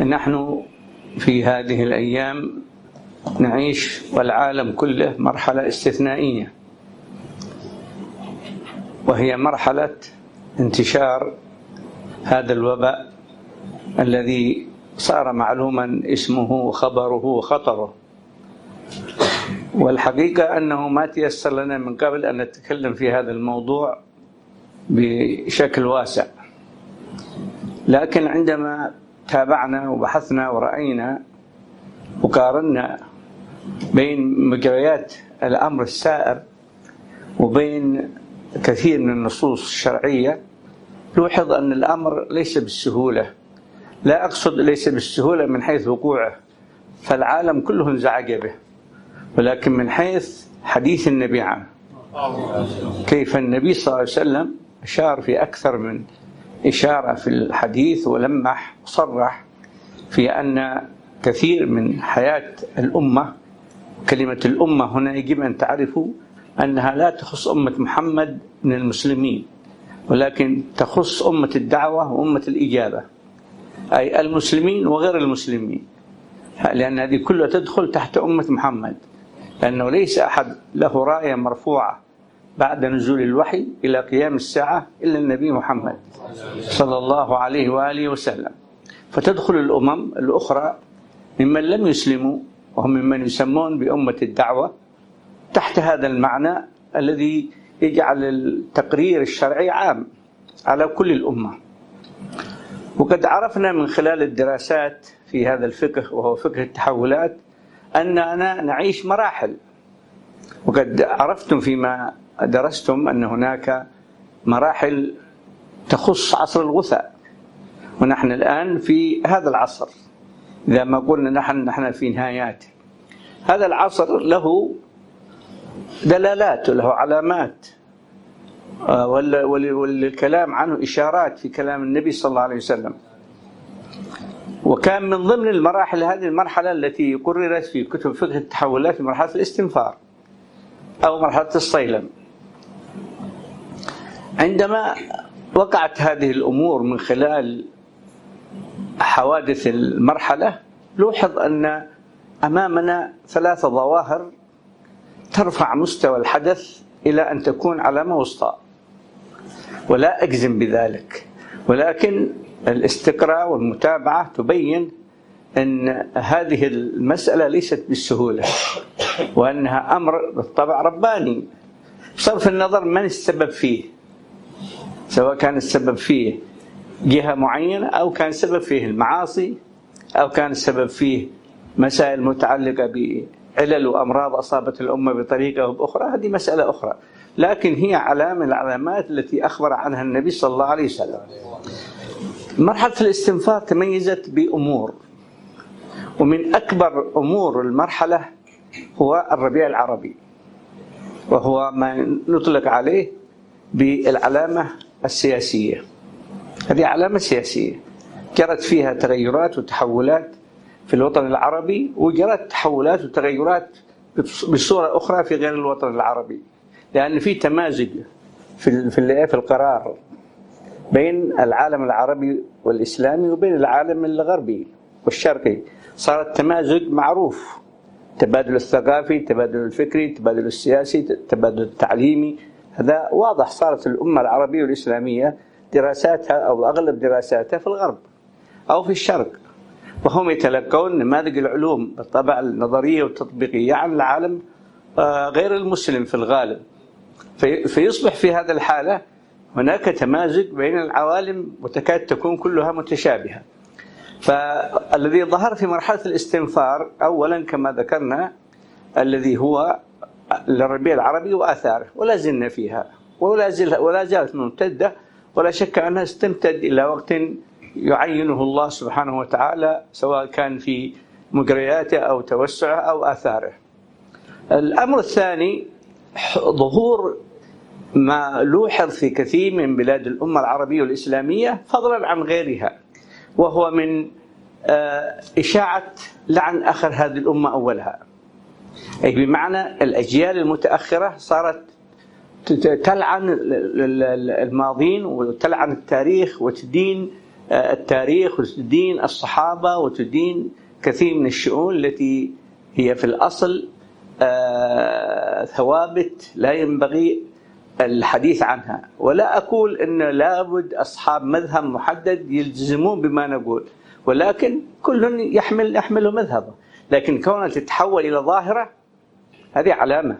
نحن في هذه الأيام نعيش والعالم كله مرحلة استثنائية، وهي مرحلة انتشار هذا الوباء الذي صار معلوما اسمه وخبره وخطره. والحقيقة أنه ما تيسر لنا من قبل أن نتكلم في هذا الموضوع بشكل واسع، لكن عندما تابعنا وبحثنا ورأينا وقارنا بين مجريات الأمر السائر وبين كثير من النصوص الشرعية، نلاحظ أن الأمر ليس بالسهولة. لا أقصد ليس بالسهولة من حيث وقوعه، فالعالم كله انزعج به، ولكن من حيث حديث النبي عنه، كيف النبي صلى الله عليه وسلم أشار في أكثر من إشارة في الحديث ولمح وصرح في أن كثير من حياة الأمة، كلمة الأمة هنا يجب أن تعرفوا أنها لا تخص أمة محمد من المسلمين، ولكن تخص أمة الدعوة وأمة الإجابة، أي المسلمين وغير المسلمين، لأن هذه كلها تدخل تحت أمة محمد، لأنه ليس أحد له راية مرفوعة بعد نزول الوحي إلى قيام الساعة إلا النبي محمد صلى الله عليه وآله وسلم. فتدخل الأمم الأخرى ممن لم يسلموا وهم ممن يسمون بأمة الدعوة تحت هذا المعنى الذي يجعل التقرير الشرعي عام على كل الأمة. وقد عرفنا من خلال الدراسات في هذا الفقه، وهو فقه التحولات، أننا نعيش مراحل. وقد عرفتم فيما درستم أن هناك مراحل تخص عصر الغثاء، ونحن الآن في هذا العصر. إذا ما قلنا نحن في نهايات هذا العصر، له دلالات وله علامات، والكلام عنه إشارات في كلام النبي صلى الله عليه وسلم. وكان من ضمن المراحل هذه المرحلة التي قررت في كتب فقه التحولات في مرحلة الاستنفار أو مرحلة الصيلم. عندما وقعت هذه الأمور من خلال حوادث المرحلة، نلاحظ أن أمامنا ثلاث ظواهر ترفع مستوى الحدث إلى أن تكون علامة وسطى، ولا أجزم بذلك، ولكن الاستقراء والمتابعة تبين أن هذه المسألة ليست بالسهولة، وأنها أمر بالطبع رباني، بصرف النظر من السبب فيه، سواء كان السبب فيه جهة معينة، أو كان السبب فيه المعاصي، أو كان السبب فيه مسائل متعلقة بعلل وأمراض أصابت الأمة بطريقة أو بأخرى، هذه مسألة أخرى، لكن هي علامة من العلامات التي أخبر عنها النبي صلى الله عليه وسلم. مرحلة الاستنفار تميزت بأمور، ومن أكبر أمور المرحلة هو الربيع العربي، وهو ما نطلق عليه بالعلامة السياسية. هذه علامة سياسية جرت فيها تغيرات وتحولات في الوطن العربي، وجرت تحولات وتغيرات بصورة أخرى في غير الوطن العربي، لأن في تمازج في القرار بين العالم العربي والإسلامي وبين العالم الغربي والشرقي. صار التمازج معروف، التبادل الثقافي، التبادل الفكري، التبادل السياسي، التبادل التعليمي، هذا واضح. صارت الأمة العربية والإسلامية دراساتها أو أغلب دراساتها في الغرب أو في الشرق، وهم يتلقون نماذج العلوم بالطبع النظرية والتطبيقية عن العالم غير المسلم في الغالب. فيصبح في هذا الحالة هناك تمازج بين العوالم وتكاد تكون كلها متشابهة. فالذي ظهر في مرحلة الاستنفار أولا كما ذكرنا الذي هو الربيع العربي وآثاره، ولا زلنا فيها ولا زالت ممتدة، ولا شك أنها ستمتد إلى وقت يعينه الله سبحانه وتعالى، سواء كان في مجرياته أو توسعه أو آثاره. الأمر الثاني ظهور ما لوحظ في كثير من بلاد الأمة العربية والإسلامية فضلا عن غيرها، وهو من إشاعة لعن آخر هذه الأمة أولها، أي بمعنى الأجيال المتأخرة صارت تلعن الماضين وتلعن التاريخ وتدين التاريخ وتدين الصحابة وتدين كثير من الشؤون التي هي في الأصل ثوابت لا ينبغي الحديث عنها. ولا أقول أن لابد أصحاب مذهب محدد يلزمون بما نقول، ولكن كل يحمل مذهبه، لكن كونها تتحول إلى ظاهرة هذه علامة.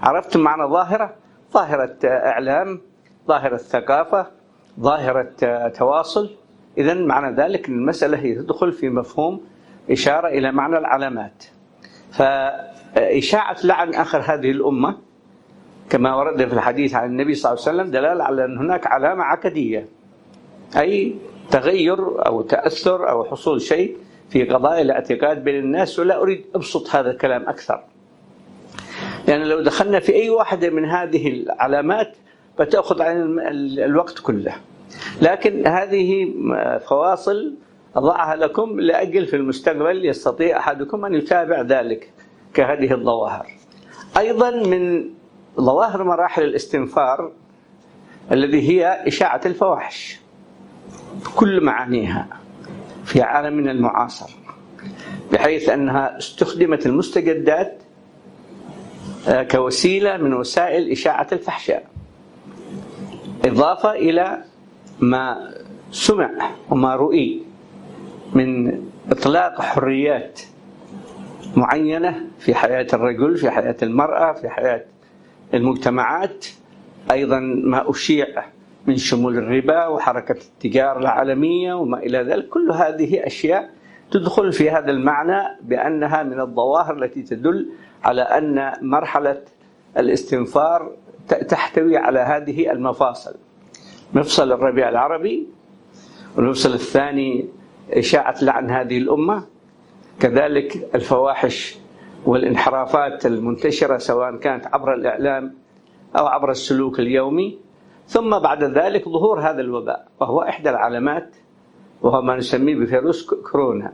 عرفتم معنى ظاهرة؟ ظاهرة إعلام، ظاهرة ثقافة، ظاهرة تواصل. إذن معنى ذلك أن المسألة هي تدخل في مفهوم إشارة إلى معنى العلامات. فإشاعة لعن آخر هذه الأمة كما ورد في الحديث عن النبي صلى الله عليه وسلم دلالة على أن هناك علامة عقدية، أي تغير أو تأثر أو حصول شيء في قضايا الاعتقاد بين الناس. ولا أريد أبسط هذا الكلام أكثر، يعني لو دخلنا في أي واحدة من هذه العلامات بتأخذ عن الوقت كله، لكن هذه فواصل أضعها لكم لأجل في المستقبل يستطيع أحدكم أن يتابع ذلك كهذه الظواهر. أيضا من ظواهر مراحل الاستنفار الذي هي إشاعة الفواحش كل معانيها في عالمنا المعاصر، بحيث أنها استخدمت المستجدات كوسيلة من وسائل إشاعة الفحشاء، إضافة إلى ما سمع وما رؤي من إطلاق حريات معينة في حياة الرجل، في حياة المرأة، في حياة المجتمعات. أيضا ما أشيع من شمول الربا وحركة التجارة العالمية وما إلى ذلك، كل هذه أشياء تدخل في هذا المعنى بأنها من الظواهر التي تدل على أن مرحلة الاستنفار تحتوي على هذه المفاصل: مفصل الربيع العربي، والمفصل الثاني إشاعة لعن هذه الأمة، كذلك الفواحش والانحرافات المنتشرة سواء كانت عبر الإعلام أو عبر السلوك اليومي، ثم بعد ذلك ظهور هذا الوباء وهو إحدى العلامات، وهو ما نسميه بفيروس كورونا.